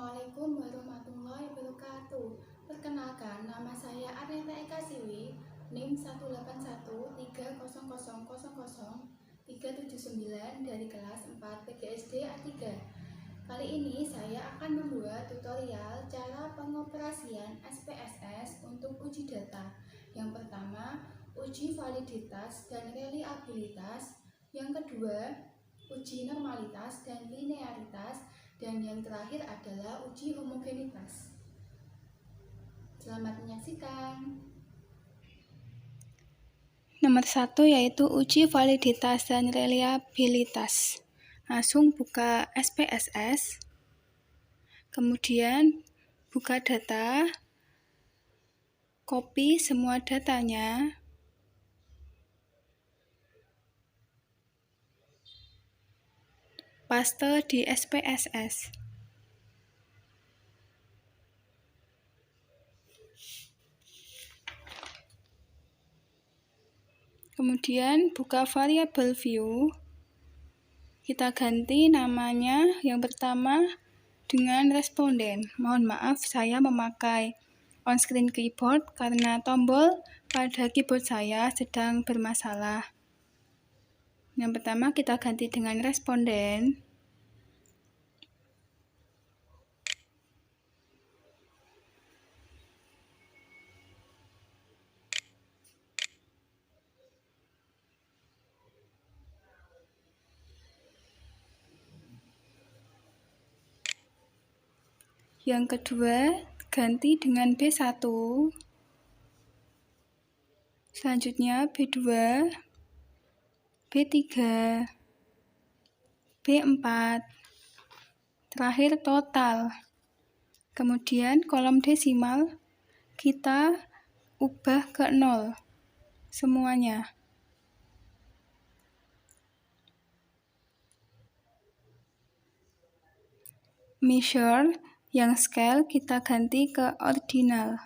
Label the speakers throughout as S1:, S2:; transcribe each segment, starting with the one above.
S1: Assalamualaikum warahmatullahi wabarakatuh. Perkenalkan, nama saya Arneta Eka Siwi, NIM 18130000379 dari kelas 4 PGSD A3. Kali ini saya akan membuat tutorial cara pengoperasian SPSS untuk uji data. Yang pertama, uji validitas dan reliabilitas. Yang kedua, uji normalitas dan linearitas. Dan yang terakhir adalah uji homogenitas. Selamat menyaksikan.
S2: Nomor 1 yaitu uji validitas dan reliabilitas. Langsung buka SPSS, kemudian buka data, copy semua datanya, paste di SPSS. Kemudian buka variable view, kita ganti namanya yang pertama dengan responden. Mohon maaf saya memakai on-screen keyboard karena tombol pada keyboard saya sedang bermasalah. Yang pertama kita ganti dengan responden. Yang kedua, ganti dengan B1. Selanjutnya B2, B3, B4. Terakhir total. Kemudian kolom desimal kita ubah ke 0 semuanya. Measure yang scale kita ganti ke ordinal.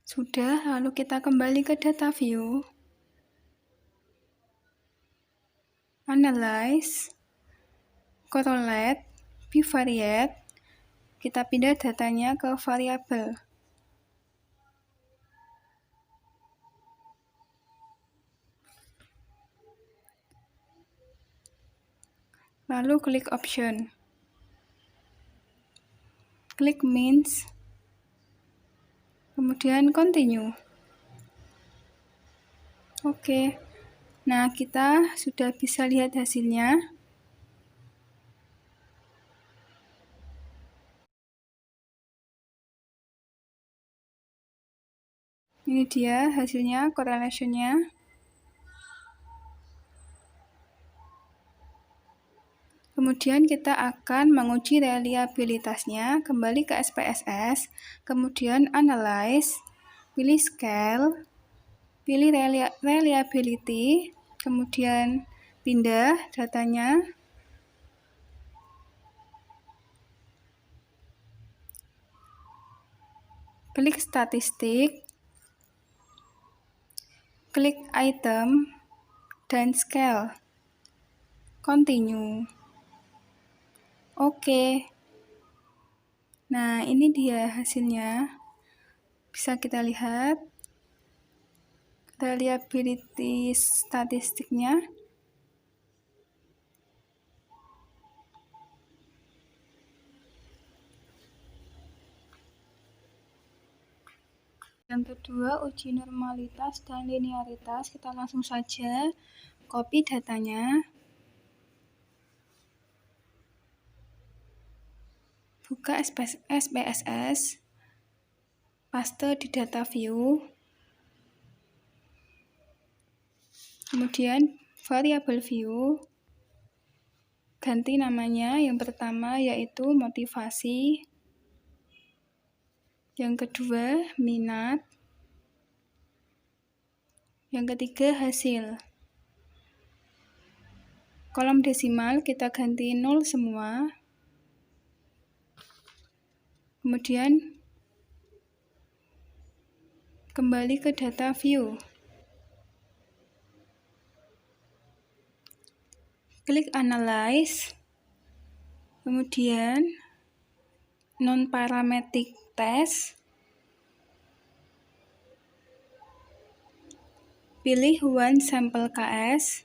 S2: Sudah, lalu kita kembali ke data view. Analyze, correlate, bivariate. Kita pindah datanya ke variabel. Lalu klik option. Klik means. Kemudian continue. Oke. Nah, kita sudah bisa lihat hasilnya. Ini dia hasilnya, correlation-nya. Kemudian kita akan menguji reliabilitasnya, kembali ke SPSS, kemudian analyze, pilih scale, pilih reliability, kemudian pindah datanya, klik statistik, klik item, dan scale, continue. Oke. Nah, ini dia hasilnya. Bisa kita lihat reliability statistiknya. Yang kedua, uji normalitas dan linearitas. Kita langsung saja copy datanya. Buka SPSS, paste di data view, kemudian variable view, ganti namanya. Yang pertama yaitu motivasi, yang kedua minat, yang ketiga hasil. Kolom desimal kita ganti 0 semua. Kemudian kembali ke data view. Klik analyze. Kemudian non-parametric test. Pilih one sample KS.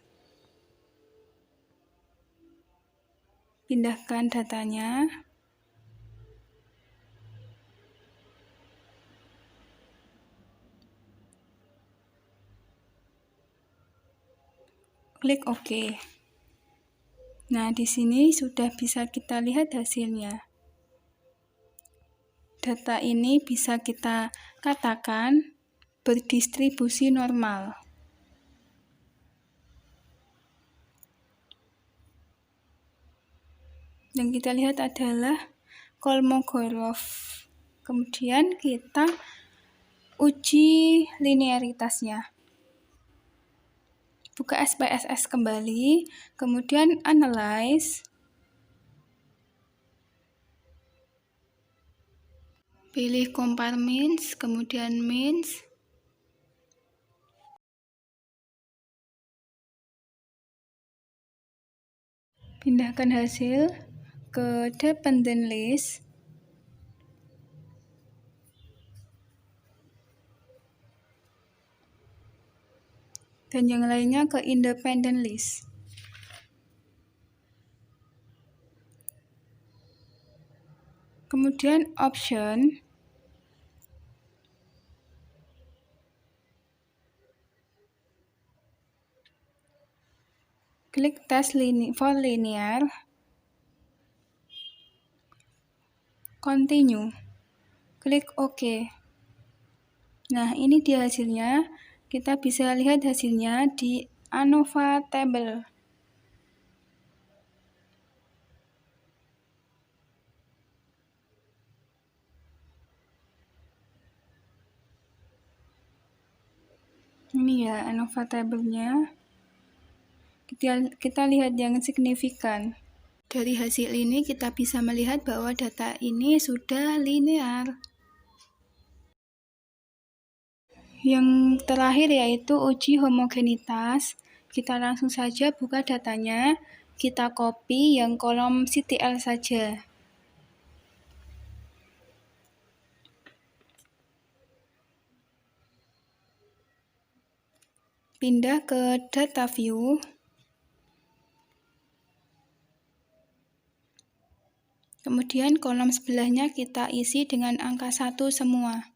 S2: Pindahkan datanya. Klik OK. Nah, di sini sudah bisa kita lihat hasilnya. Data ini bisa kita katakan berdistribusi normal. Yang kita lihat adalah Kolmogorov. Kemudian kita uji linearitasnya. Buka SPSS kembali, kemudian analyze. Pilih compare means, kemudian means. Pindahkan hasil ke dependent list. Dan yang lainnya ke independent list. Kemudian option. Klik test for linear. Continue. Klik OK. Nah, ini dia hasilnya. Kita bisa lihat hasilnya di ANOVA table. Ini ya ANOVA table-nya. Kita lihat yang signifikan. Dari hasil ini kita bisa melihat bahwa data ini sudah linear. Yang terakhir yaitu uji homogenitas. Kita langsung saja buka datanya. Kita copy yang kolom CTL saja. Pindah ke data view. Kemudian kolom sebelahnya kita isi dengan angka 1 semua.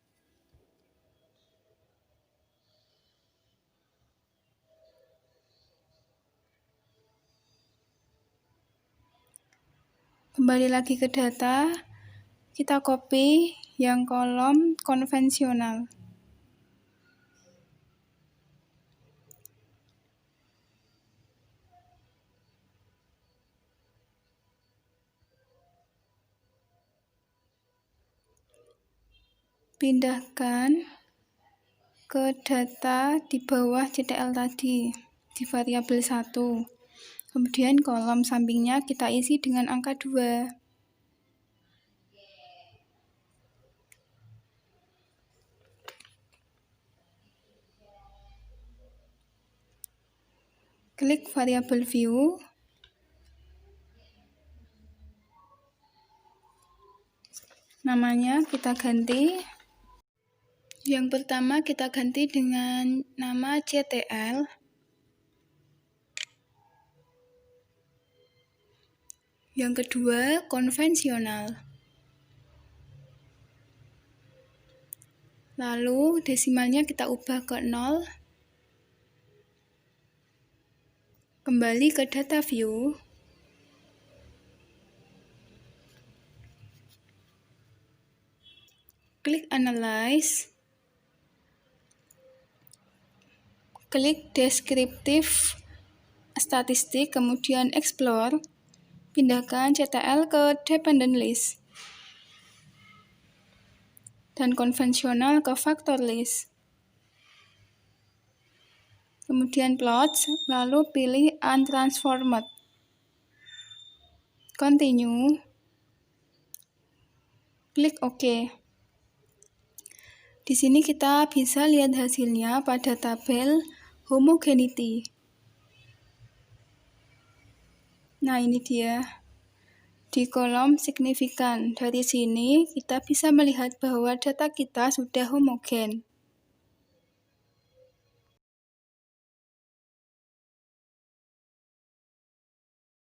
S2: Kembali lagi ke data, kita copy yang kolom konvensional. Pindahkan ke data di bawah CTL tadi, di variabel 1. Kemudian kolom sampingnya kita isi dengan angka 2. Klik variabel view. Namanya kita ganti. Yang pertama kita ganti dengan nama CTL. Yang kedua konvensional. Lalu desimalnya kita ubah ke 0. Kembali ke data view. Klik analyze. Klik descriptive statistik, kemudian explore. Pindahkan CTL ke dependent list. Dan konvensional ke factor list. Kemudian plot, lalu pilih untransformed. Continue. klik OK. Di sini kita bisa lihat hasilnya pada tabel homogeneity. Nah, ini dia. Di kolom signifikan, dari sini kita bisa melihat bahwa data kita sudah homogen.